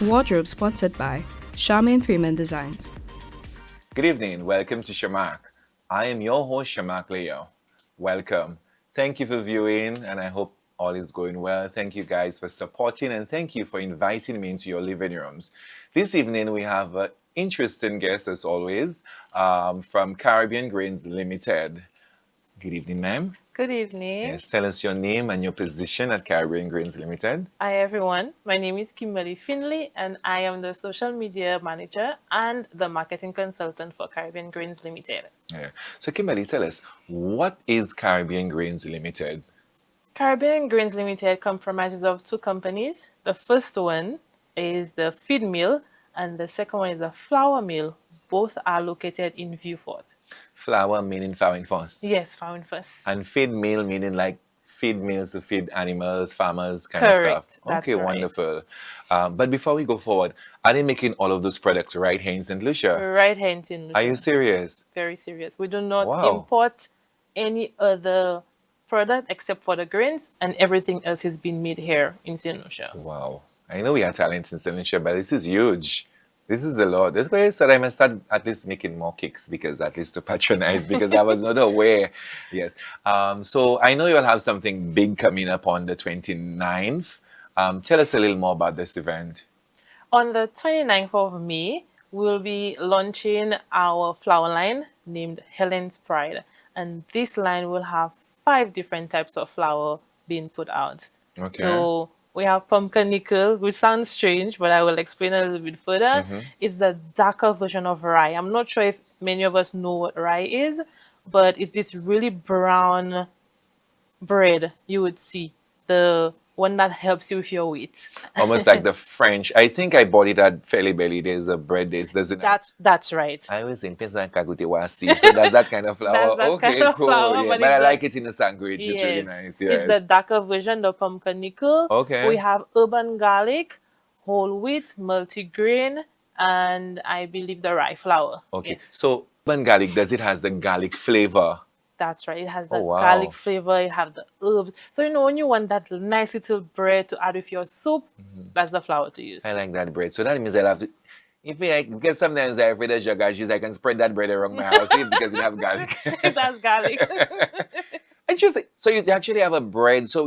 Wardrobe sponsored by Charmaine Freeman Designs. Good evening. Welcome to Sharmark. I am your host, Sharmark Leo. Welcome. Thank you for viewing, and I hope all is going well. Thank you guys for supporting, and thank you for inviting me into your living rooms. This evening, we have an interesting guest, as always, from Caribbean Grains Limited. Good evening, ma'am. Good evening. Yes, tell us your name and your position at Caribbean Grains Limited. Hi, everyone. My name is Kimberly Finley, and I am the social media manager and the marketing consultant for Caribbean Grains Limited. Yeah. So, Kimberly, tell us, what is Caribbean Grains Limited? Caribbean Grains Limited comprises of two companies. The first one is the feed mill, and the second one is the flour mill. Both are located in Viewfort. Flour meaning farming first. Yes, farming first. And feed meal meaning like feed meals to feed animals, farmers, kind Correct. of stuff. That's Okay, right. wonderful. But before we go forward, are they making all of those products right here in St. Lucia? Right here in St. Lucia. Are you serious? Very serious. We do not Wow. import any other product except for the grains, and everything else is being made here in St. Lucia. Wow. I know we are talent in St. Lucia, but this is huge. This is a lot. That's why I said I must start at least making more cakes, because at least to patronize, because I was not aware. Yes. So I know you'll have something big coming up on the 29th. Tell us a little more about this event. On the 29th of May, we'll be launching our flower line named Helen's Pride. And this line will have 5 different types of flour being put out. Okay. So we have pumpkin nickel, which sounds strange, but I will explain a little bit further. It's the darker version of rye. I'm not sure if many of us know what rye is, but it's this really brown bread you would see. The one that helps you with your weight. Almost like the French. I think I bought it at Fairly Belly. There's a bread. Does it? That's right. I always think pesa and kagute wasi. So that's that kind of flour. That's that Okay, kind of cool. flour, Yeah. but But I it's like it in the sandwich. It's really Yes. nice. It's the Yes. darker version, the pumpkin nickel. Okay. We have urban garlic, whole wheat, multigrain, and I believe the rye flour. Okay. Yes, So urban garlic, does it has the garlic flavor? that's right. It has the Oh, wow. garlic flavor. It have the herbs. So when you want that nice little bread to add with your soup, that's the flour to use. I like that bread. So that means I'll have to. If I because sometimes I afraid of sugar juice, I can spread that bread around my house because it have garlic. That's garlic. Interesting. So you actually have a bread. So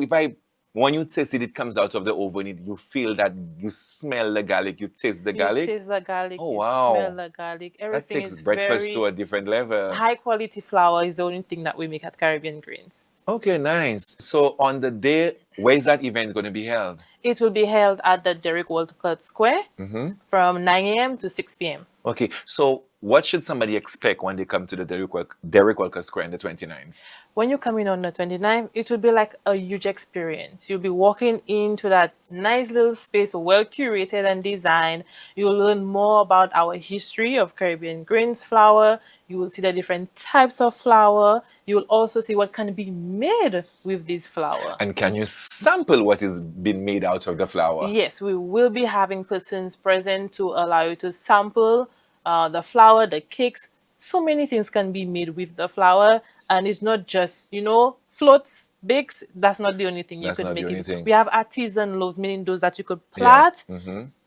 when you taste it, it comes out of the oven. You feel that you smell the garlic. You taste the garlic. You taste the garlic. Oh, you wow. smell the garlic. That Everything takes is breakfast very to a different level. high quality flour is the only thing that we make at Caribbean Grains. Okay, nice. So on the day, where is that event going to be held? It will be held at the Derrick Walcott Square from 9 a.m. to 6 p.m. Okay, so what should somebody expect when they come to the Derrick Walcott Square on the 29th? When you come in on the 29th, it will be like a huge experience. You'll be walking into that nice little space, well curated and designed. You'll learn more about our history of Caribbean grains flour. You will see the different types of flour. You will also see what can be made with this flour. And can you sample what is being made out of the flour? Yes, we will be having persons present to allow you to sample the flour, the cakes. So many things can be made with the flour, and it's not just, floats, bakes. That's not the only thing That's you not could the make only it. thing. We have artisan loaves, meaning those that you could plait.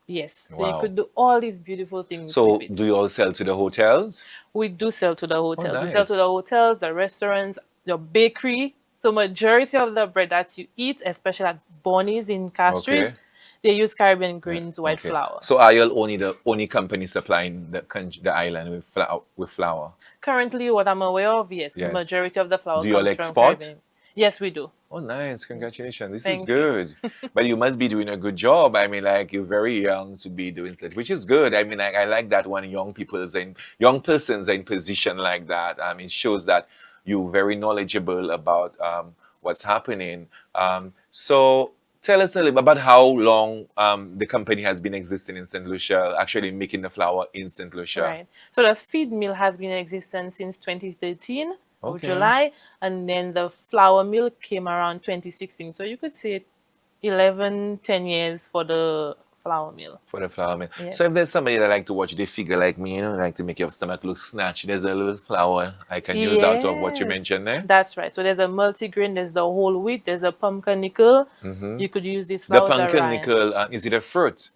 Yes, so Wow. you could do all these beautiful things So with it. do you all sell to the hotels? We do sell to the hotels. We nice. sell to the hotels, the restaurants, the bakery. So majority of the bread that you eat, especially at Bonnie's in Castries, Okay. they use Caribbean Grains white Okay. flour. So are you all only the only company supplying the island with flour? Currently, what I'm aware of, yes, Yes. majority of the flour Do you all comes from export? Caribbean. Yes, we do. Oh, nice. Congratulations. This is Thank you. good. But you must be doing a good job. I mean, like, you're very young to be doing such, which is good. I mean, like, I like that when young persons are in position like that. It shows that you're very knowledgeable about what's happening. So tell us a little about how long the company has been existing in St. Lucia, actually making the flour in St. Lucia. Right. So the feed mill has been in existence since 2013 of Okay. July, and then the flour mill came around 2016. So you could say 11, 10 years for the flour mill. For the flour mill. Yes. So if there's somebody that like to watch the figure like me, like to make your stomach look snatched, there's a little flour I can use out of what you Yes. mentioned there. That's right. So there's a multigrain, there's the whole wheat, there's a pumpkin nickel. You could use this The flour. pumpkin nickel, is it a fruit?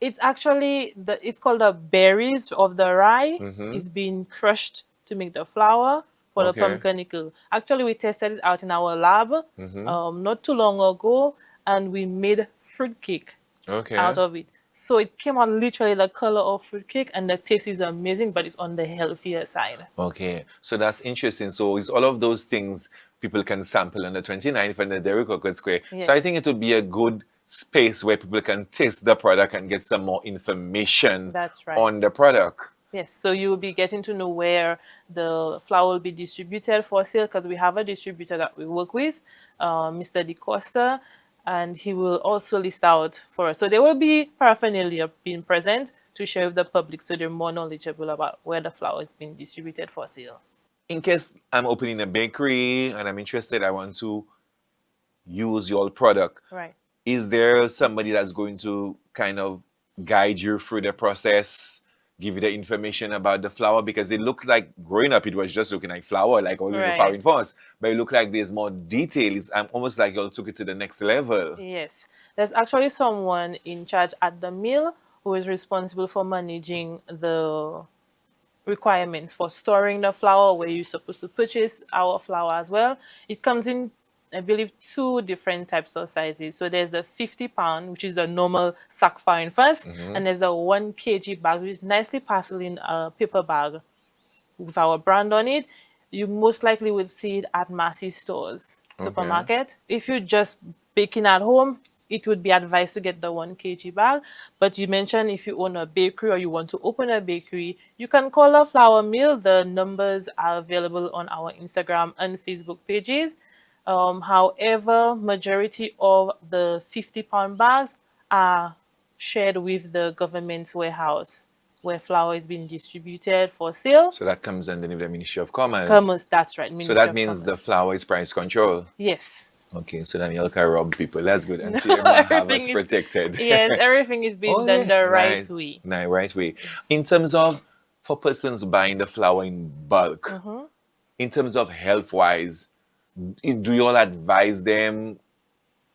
It's actually it's called the berries of the rye. Mm-hmm. It's being crushed to make the flour for the Okay. pumpkinicle. Actually, we tested it out in our lab Mm-hmm. not too long ago, and we made fruit cake Okay. out of it. So it came out literally the color of fruit cake, and the taste is amazing, but it's on the healthier side. Okay. So that's interesting. So it's all of those things people can sample on the 29th and the Dairy Cocoa Square. So I Yes, think it would be a good space where people can taste the product and get some more information that's right. on the product. Yes, so you will be getting to know where the flour will be distributed for sale because we have a distributor that we work with, Mr. DeCosta, and he will also list out for us. So there will be paraphernalia being present to share with the public so they're more knowledgeable about where the flour is being distributed for sale. In case I'm opening a bakery and I'm interested, I want to use your product. Right. Is there somebody that's going to kind of guide you through the process, give you the information about the flour? Because it looks like growing up, it was just looking like flour, like all the flour Right. in forms. But it looked like there's more details. I'm almost like you took it to the next level. Yes. There's actually someone in charge at the mill who is responsible for managing the requirements for storing the flour, where you're supposed to purchase our flour as well. It comes in, I believe, two different types of sizes. So there's the 50 pound, which is the normal sack flour in first, Mm-hmm. and there's the 1 kg bag, which is nicely parceled in a paper bag with our brand on it. You most likely would see it at Massy stores, Okay. supermarket. If you're just baking at home, it would be advised to get the 1 kg bag. But you mentioned if you own a bakery or you want to open a bakery, you can call a flour mill. The numbers are available on our Instagram and Facebook pages. However, majority of the 50 pound bags are shared with the government's warehouse where flour is being distributed for sale. So that comes underneath the Ministry of Commerce. Commerce, that's right, So Ministry that of means the Commerce. flour is price control. Yes. Okay, so then you can rob people. That's good. No, Until everyone have us everything is, protected. yes, everything is being Oh done yeah, the right nice, way. nice, right way. Yes. In terms of for persons buying the flour in bulk, in terms of health wise, do you all advise them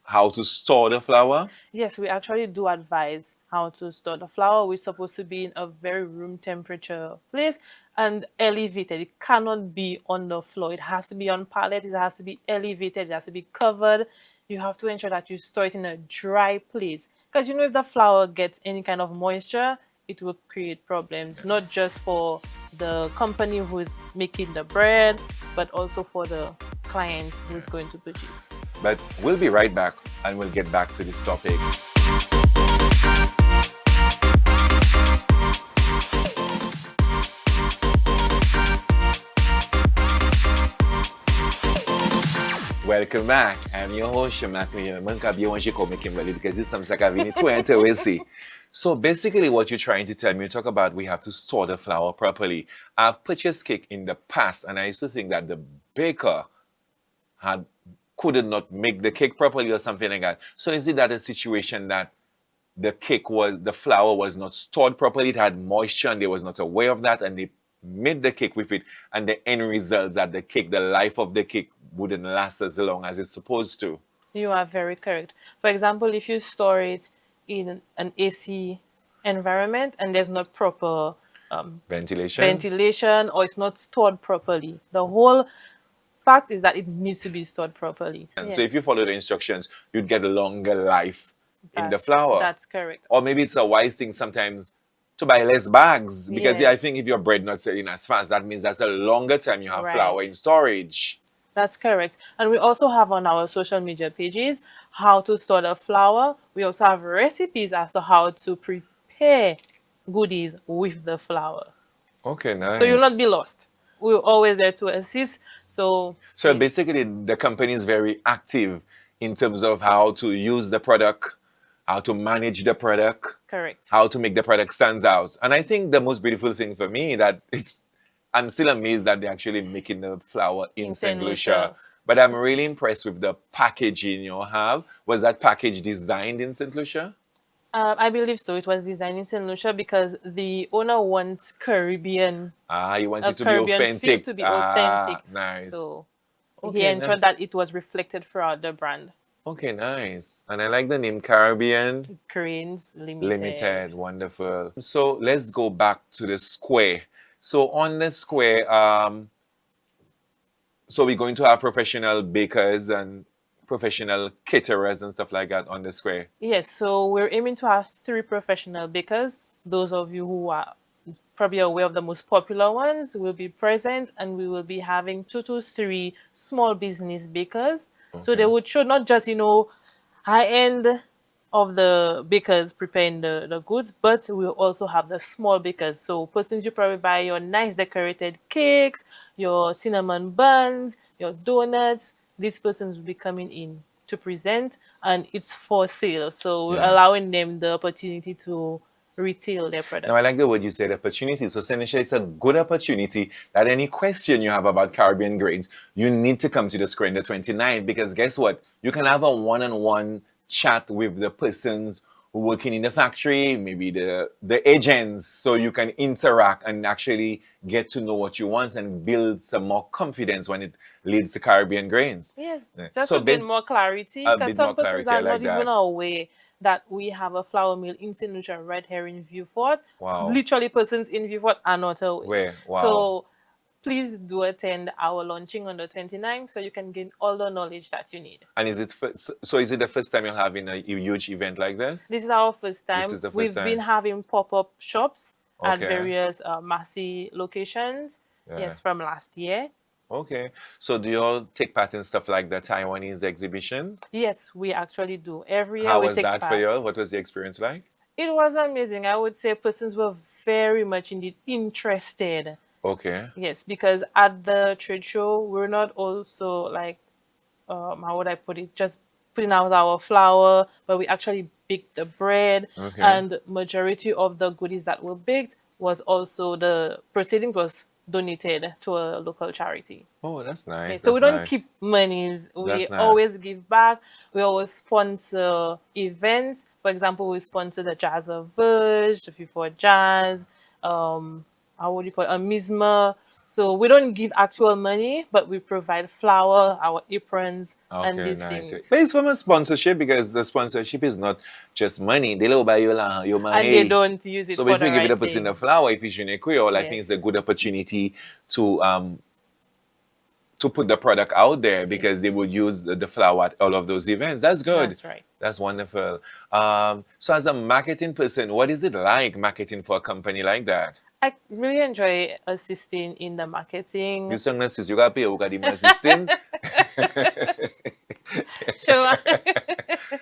how to store the flour? Yes, we actually do advise how to store the flour. We're supposed to be in a very room temperature place and elevated. It cannot be on the floor. It has to be on pallets. It has to be elevated. It has to be covered. You have to ensure that you store it in a dry place. Because you know, if the flour gets any kind of moisture, it will create problems, not just for the company who is making the bread, but also for the client who is going to purchase. But we'll be right back and we'll get back to this topic. Welcome back. I'm your host, Sharmark. Because this sounds like I've been 20 we'll see. So basically what you're trying to tell me, you talk about we have to store the flour properly. I've purchased cake in the past and I used to think that the baker had could not make the cake properly or something like that. So is it that a situation that the flour was not stored properly, it had moisture and they was not aware of that and they made the cake with it and the end result is that the life of the cake wouldn't last as long as it's supposed to. You are very correct. For example, if you store it in an AC environment and there's not proper Ventilation? ventilation or it's not stored properly, the whole fact is that it needs to be stored properly. And so if Yes, you follow the instructions, you'd get a longer life in the that, flour. that's correct. Or maybe it's a wise thing sometimes to buy less bags because yeah, I Yes, think if your bread not selling as fast, that means that's a longer time you have flour in right. storage. That's correct. And we also have on our social media pages how to store the flour. We also have recipes as to how to prepare goodies with the flour. Okay, So you'll nice. not be lost. We're always there to assist. So So basically, the company is very active in terms of how to use the product, how to manage the product, correct. how to make the product stand out. And I think the most beautiful thing for me that I'm still amazed that they're actually making the flour in In St. St. Lucia. Lucia. But I'm really impressed with the packaging you have. Was that package designed in St. Lucia? I believe so. It was designed in St. Lucia because the owner wants Caribbean, Ah, you want a it to be Caribbean feel authentic. to be Ah, authentic. nice. So he Okay, ensured that it was reflected throughout the brand. Okay, nice. And I like the name Caribbean Grains Limited. Limited. Wonderful. So let's go back to the square. So on the square, so we're going to have professional bakers and professional caterers and stuff like that on the square. Yes, so we're aiming to have three professional bakers. Those of you who are probably aware of the most popular ones will be present, and we will be having two to three small business bakers. So they Okay. would show not just, high end of the bakers preparing the goods, but we'll also have the small bakers. So persons you probably buy your nice decorated cakes, your cinnamon buns, your donuts. These persons will be coming in to present, and it's for sale. So we're Yeah. allowing them the opportunity to retail their Now, I like products. the word you said, opportunity. So, Senisha, it's a good opportunity that any question you have about Caribbean grains, you need to come to the Square on the 29th, because guess what? You can have a one-on-one chat with the persons who working in the factory, maybe the agents, so you can interact and actually get to know what you want and build some more confidence when it leads to Caribbean grains. Yes, Yeah. just So, to gain more clarity, a because bit some more persons clarity, I are like not even that. aware that we have a flour mill in St. Lucia right here in Viewfort. Wow. Literally, persons in Viewfort are not aware. Where? Wow. So please do attend our launching on the 29th so you can gain all the knowledge that you need. And is it so? Is it the first time you're having a huge event like this? This is our first This time. is the first We've been time. having pop-up shops at Okay. various Massy locations, Yeah. yes, from last year. Okay. So do you all take part in stuff like the Taiwanese exhibition? Yes, we actually do. Every year How we was take that for part. you all? What was the experience like? It was amazing. I would say persons were very much indeed interested. Okay. Yes, because at the trade show, we're not also like, how would I put it, just putting out our flour, but we actually baked the bread, Okay. and majority of the goodies that were baked was also the proceedings was donated to a local charity. Oh, that's Okay, nice. so we That's don't nice. keep monies. We That's nice. always give back. We always sponsor events. For example, we sponsor the Jazz of Verge, the FIFA Jazz, how would you call it, a Misma. So we don't give actual money, but we provide flour, our aprons, and Okay, these nice. things. But it's from a sponsorship, because the sponsorship is not just money. They will buy you la you And they may. don't use it So for if the you give it a right person the thing. flower, if it's unique Creole, I think it's a Yes. good opportunity to put the product out there, because they Yes. would use the flower at all of those events. That's good. That's right. That's wonderful. So as a marketing person, what is it like marketing for a company like that? I really enjoy assisting in the You marketing. sang sis you got pay di mo assisting. Sure.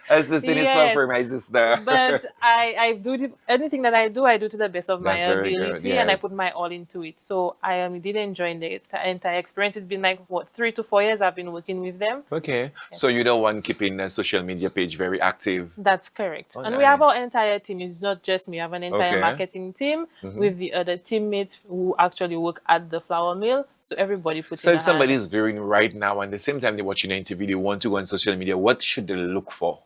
Assisting is fun Yes. for my sister. But I do anything that I do to the best of my That's very good. ability, and I put Yes. my all into it. So I am did enjoying the entire experience. It's been like what 3 to 4 years I've been working with them. Okay. So Yes, you're the one keeping the social media page very active. that's correct. Oh, And we have our nice. entire team. It's not just me. We have an entire Okay. marketing team Mhm. with the other teammates who actually work at the flour mill. So everybody put So in if a somebody hand. is viewing right now and the same time they're watching the interview, they want to go on social media, what should they look for?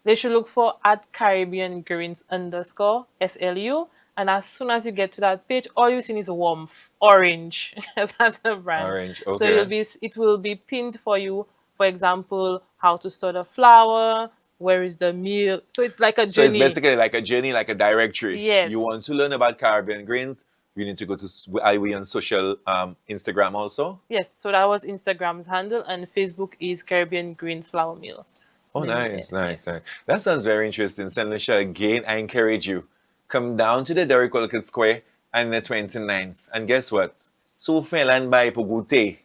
They should look for at Caribbean Greens underscore SLU. And as soon as you get to that page, all you see is warmth, orange. That's the brand. Orange. So Okay. it will be pinned for you. For example, how to store the flour, where is the meal. So it's like a So it's journey. basically like a journey, like a directory. Yes. You want to learn about Caribbean grains, you need to go to, are we on social Instagram also? Yes. So that was Instagram's handle, and Facebook is Caribbean Greens Flour Mill Oh, Limited. nice, nice, nice. Yes. That sounds very interesting. St. Lucia, again, I encourage you, come down to the Derrick Walcott Square on the 29th. And guess what? So Finland by Pugute.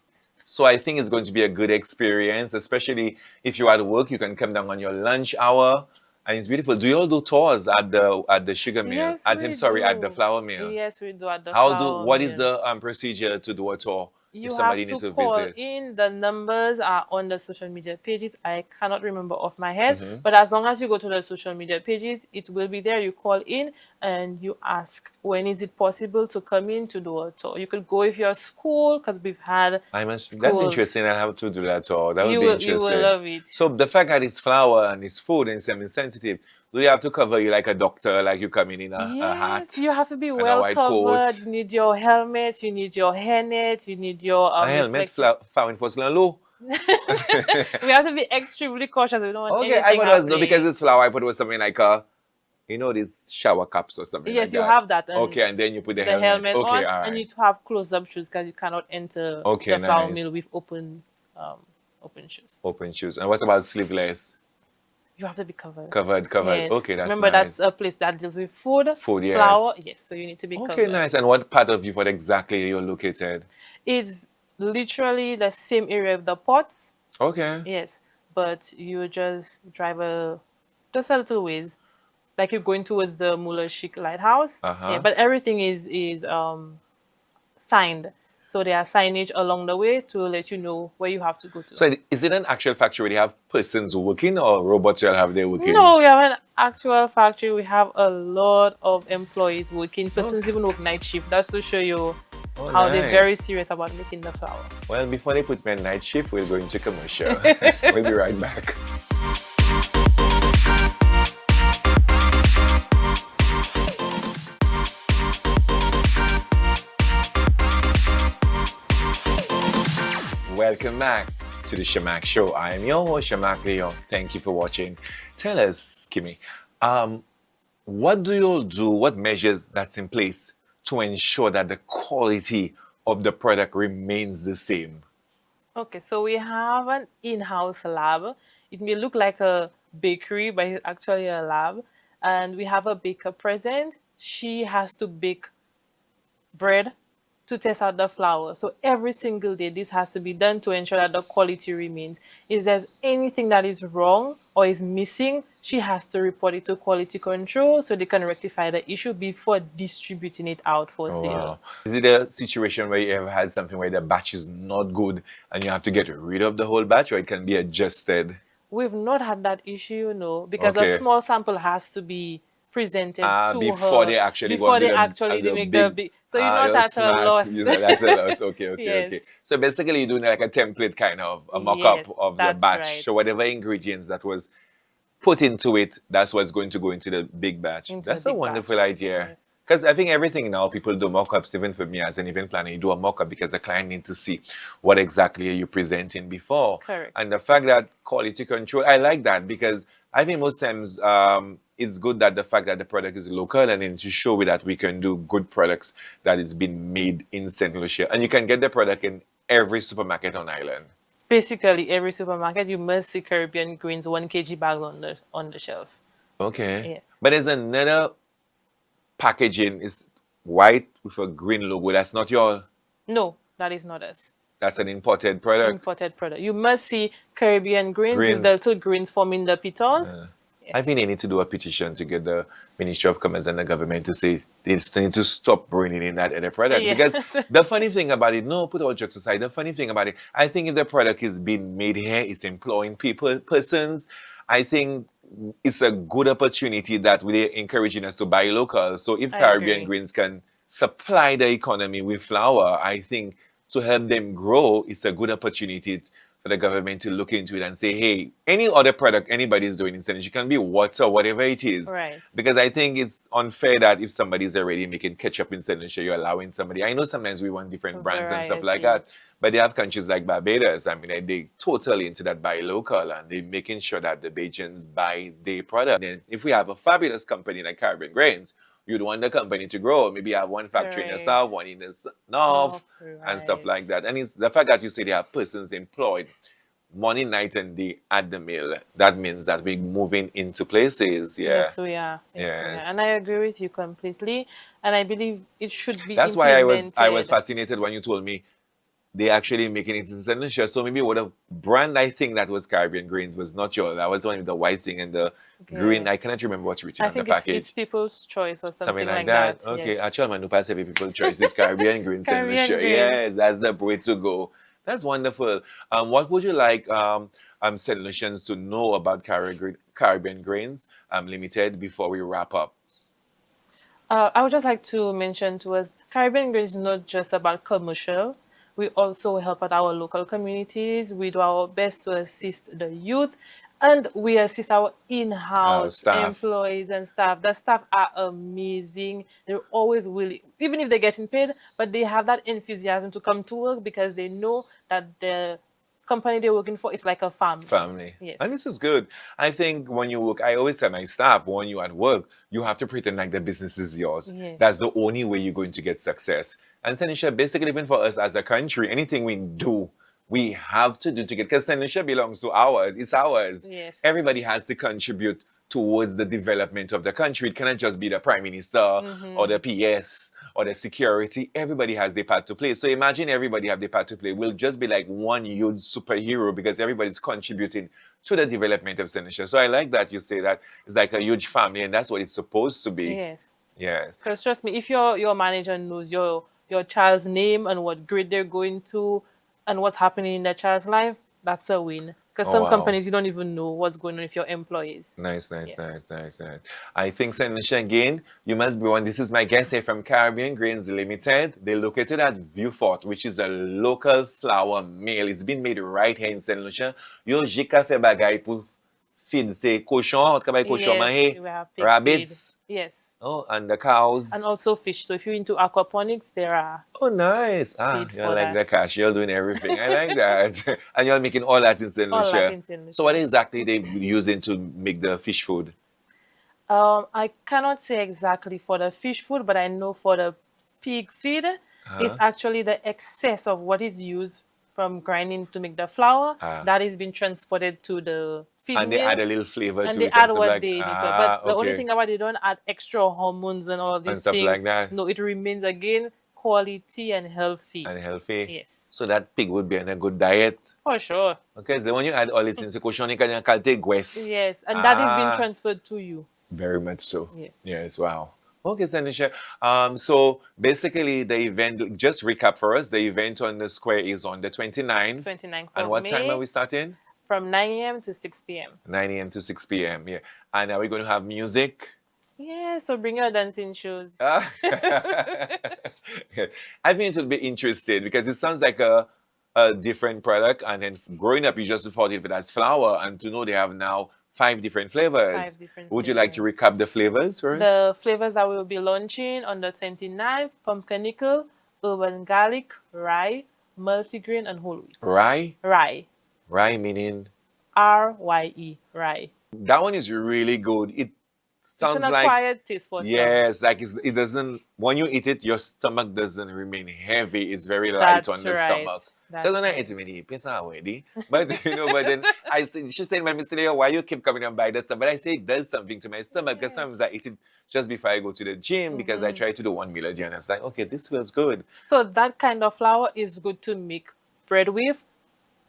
So I think it's going to be a good experience, especially if you're at work, you can come down on your lunch hour. And it's beautiful. Do you all do tours at the sugar mill? Yes, At him, we sorry, at the do. flour mill. Yes, we do at the How do flour what is mill. the procedure to do a tour if You somebody have needs to to call visit? in. The numbers are on the social media pages. I cannot remember off my head, Hmm. but as long as you go to the social media pages, it will be there. You call in and you ask when is it possible to come in to do a tour. You could go if you're school, because we've had I must. That's schools. interesting. I have to do that tour. That would be You will interesting. love it. So the fact that it's flour and it's food and semi-sensitive, do you have to cover you like a doctor, like you coming in a Yes, hat you have to be and a well white covered. coat? You need your helmet, you need your hairnet, you need your A helmet, reflective. found for slow. We have to be extremely cautious. We don't want Okay, I anything thought it was no because happening. it's flour. I thought it was something like a, these shower cups or something like Yes, you that. have that, and Okay, and then you put the the helmet. helmet Okay, on, all and you right. need to have closed-up shoes because you cannot enter Okay, the flour mill nice. with um, open shoes. Open shoes. And what about sleeveless? You have to be covered. Covered, covered. Yes. Okay, that's Remember, that's nice. a place that deals with food, Food, yes. flour. Yes, so you need to be Okay, covered. nice. And what part of Beaufort exactly you're located? It's literally the same area of the pots. Okay. Yes, but you just drive just a little ways, like you're going towards the Muller Chic Lighthouse. Yeah, Uh-huh. but everything is signed, so there are signage along the way to let you know where you have to go to. So is it an actual factory where they have persons working or robots will have they working? No, we have an actual factory. We have a lot of employees working. Persons Okay. even work night shift. That's to show you Oh, how they're very nice. serious about making the flour. Well, before they put me on night shift, we'll go into commercial. We'll be right back. Welcome back to the Sharmark Show. I am your host, Sharmark Leo. Thank you for watching. Tell us, Kimmy, um, what do you all do? What measures that's in place to ensure that the quality of the product remains the same? Okay, so we have an in-house lab. It may look like a bakery, but it's actually a lab. And we have a baker present. She has to bake bread to test out the flour. So every single day, this has to be done to ensure that the quality remains. If there's anything that is wrong or is missing, she has to report it to quality control so they can rectify the issue before distributing it out for Oh, sale. wow. Is it a situation where you ever had something where the batch is not good and you have to get rid of the whole batch, or it can be adjusted? We've not had that issue, because a Okay. small sample has to be presented to Before her they actually go before into they actually they the make the big, big. So you're not you're at a smart, loss. that's a loss. Okay, okay, okay. Yes, So basically, you're doing like a template kind of a mock-up yes, of the that's batch. right. So whatever ingredients that was put into it, that's what's going to go into the big batch. Into the That's a big batch. wonderful idea. Yes. Because I think everything now, people do mock-ups, even for me as an event planner, you do a mock-up because the client needs to see what exactly are you presenting before. Correct. And the fact that quality control, I like that because I think most times it's good that the fact that the product is local and then to show that we can do good products that is being made in St. Lucia. And you can get the product in every supermarket on island. Basically, every supermarket you must see Caribbean Greens 1 kg bags on the shelf. Okay. Yes. But there's another packaging is white with a green logo. That's not your, No, that is not us. that's an imported product. Imported product. You must see Caribbean Greens with the Greens. little greens forming the petals. I Yes. think they need to do a petition to get the Ministry of Commerce and the government to say they need to stop bringing in that other product. Yeah. Because the funny thing about it, no, put all jokes aside, the funny thing about it, I think if the product is being made here, it's employing persons, I think it's a good opportunity that we're encouraging us to buy local. So if I Caribbean agree. Greens can supply the economy with flour, I think to help them grow, it's a good opportunity for the government to look into it and say, hey, any other product anybody's doing in Senegal, it can be water, whatever it is. Right. Because I think it's unfair that if somebody's already making ketchup in Senegal, you're allowing somebody. I know sometimes we want different brands and stuff like Variety. that, but they have countries like Barbados. I mean, they totally into that buy local and they're making sure that the Bajans buy their product. And if we have a fabulous company like Caribbean Grains, you'd want the company to grow. Maybe have one factory in the Correct. south, one in the north, Oh, and stuff like right. that. And it's the fact that you say there are persons employed morning, night, and day at the mill. That means that we're moving into places. Yeah. Yes, we are. Yes, we are. Yes. And I agree with you completely. And I believe it should be That's why I was implemented. fascinated when you told me they actually making it in St. Lucia. So maybe what a brand I think that was Caribbean Greens was not yours. That was the one with the white thing and the green. Yeah. I cannot remember what's written I on the think it's package. people's choice or Something something like like that. that. Okay, Yes. actually, man, pass every people choice this Caribbean Greens St. Caribbean Lucia. Yes, greens. that's the way to go. That's wonderful. What would you like St. Lucians to know about Caribbean Grains Limited before we wrap up? I would just like to mention to us, Caribbean Green is not just about commercial. We also help out our local communities. We do our best to assist the youth, and we assist our in-house Staff. employees and staff. The staff are amazing. They're always willing, even if they're getting paid, but they have that enthusiasm to come to work because they know that the company they're working for, it's like a family. Family. Yes. And this is good. I think when you work, I always tell my staff, when you're at work, you have to pretend like the business is yours. Yes. That's the only way you're going to get success. And Tanisha, basically, even for us as a country, anything we do, we have to do to get, because Tanisha belongs to ours. It's ours. Yes. Everybody has to contribute towards the development of the country. It cannot just be the prime minister or the PS or the security. Everybody has their part to play. So imagine everybody have their part to play. We'll just be like one huge superhero because everybody's contributing to the development of Seneca. So I like that you say that it's like a huge family, and that's what it's supposed to be. Yes. Yes. Because trust me, if your manager knows your child's name and what grade they're going to and what's happening in their child's life, that's a win. Because some companies, you don't even know what's going on with your employees. Nice. Yes. I think, Senisha, again, you must be one. This is my guest here from Caribbean Grains Limited. They're located at Vieux-Fort, which is a local flour mill. It's been made right here in Senisha. Yo, jika fe bagay pou feed say cochon, Yes, we have pig rabbits. feed. Yes. Oh, and the cows. And also fish. So if you're into aquaponics, there are. Oh, nice. Feed You're for like that. the cash. You're doing everything. I like that. And you're making all that in St. All that Lucia. in St. Lucia. So what exactly they using to make the fish food? I cannot say exactly for the fish food, but I know for the pig feed, it's actually the excess of what is used from grinding to make the flour that is being transported to the feed And they mill, add a little flavor to and it. they add stuff what like, they need to. But the only okay. thing about they don't add extra hormones and all these stuff things. like that. No, it remains again quality and healthy. And healthy. Yes. So that pig would be on a good diet. For sure. Okay, so when you add all these things, cochon, you can calte guess. Yes, and that is being transferred to you. Very much so. Yes. Yes, wow. Okay, Sanisha. So basically the event, just recap for us, the event on the square is on the 29th. 29th of And what May, time are we starting? from 9 a.m. to 6 p.m. 9 a.m. to 6 p.m. Yeah. And are we going to have music? Yeah, so bring your dancing shoes. I think it will be interesting because it sounds like a different product. And then growing up, you just thought of it as flour, and to know they have now 5 different flavors. 5 different Would you like to flavors. recap the flavors first? The flavors that we will be launching on the 29th: pumpernickel, urban garlic, rye, multigrain, and whole wheat. Rye? Rye. Rye meaning? R-Y-E. Rye. That one is really good. It sounds It's an like, acquired taste for some. yes, like it doesn't, when you eat it, your stomach doesn't remain heavy. It's very light That's on the right. stomach. That's Doesn't right. it me? Pesa already. But you know, but then she said, "My Mr. Leo, why you keep coming and buy this stuff?" But I say it does something to my stomach because sometimes I eat it just before I go to the gym because I try to do 1 meal a day, and it's like, okay, this feels good. So that kind of flour is good to make bread with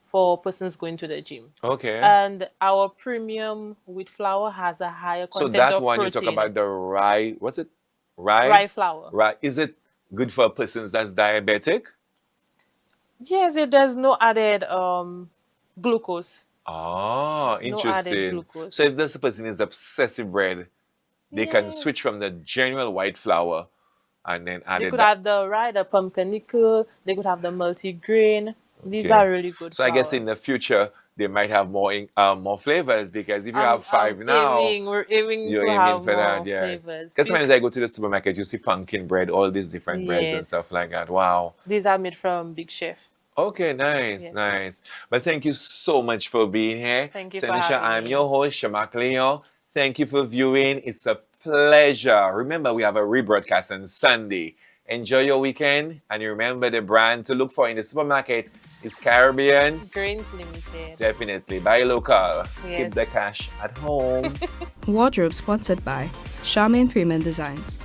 for persons going to the gym. Okay. And our premium wheat flour has a higher So content that of one protein. you talk about the rye. What's it? Rye. Rye flour. Rye. Is it good for persons that's diabetic? Yes, it does no added glucose. Oh, added interesting. glucose. So if this person is obsessive bread, they can Yes. switch from the general white flour and then add They it could back. have the rye, the pumpernickel, they could have the multigrain. These Okay. are really good. So I guess in flours. the future they might have more flavors because if you have I'm 5 now, we're aiming you're to aiming have for more that, yes. flavors. Because sometimes I go to the supermarket, you see pumpkin bread, all these different breads and Yes. stuff like that. Wow. These are made from Big Chef. Okay, nice, Yes. nice. But thank you so much for being here. Thank you for Senisha, having I'm me. your host, Sharmark Leon. Thank you for viewing. It's a pleasure. Remember, we have a rebroadcast on Sunday. Enjoy your weekend. And remember, the brand to look for in the supermarket is Caribbean. Grains Limited. Definitely. Buy local. Keep Yes. the cash at home. Wardrobe sponsored by Charmaine Freeman Designs.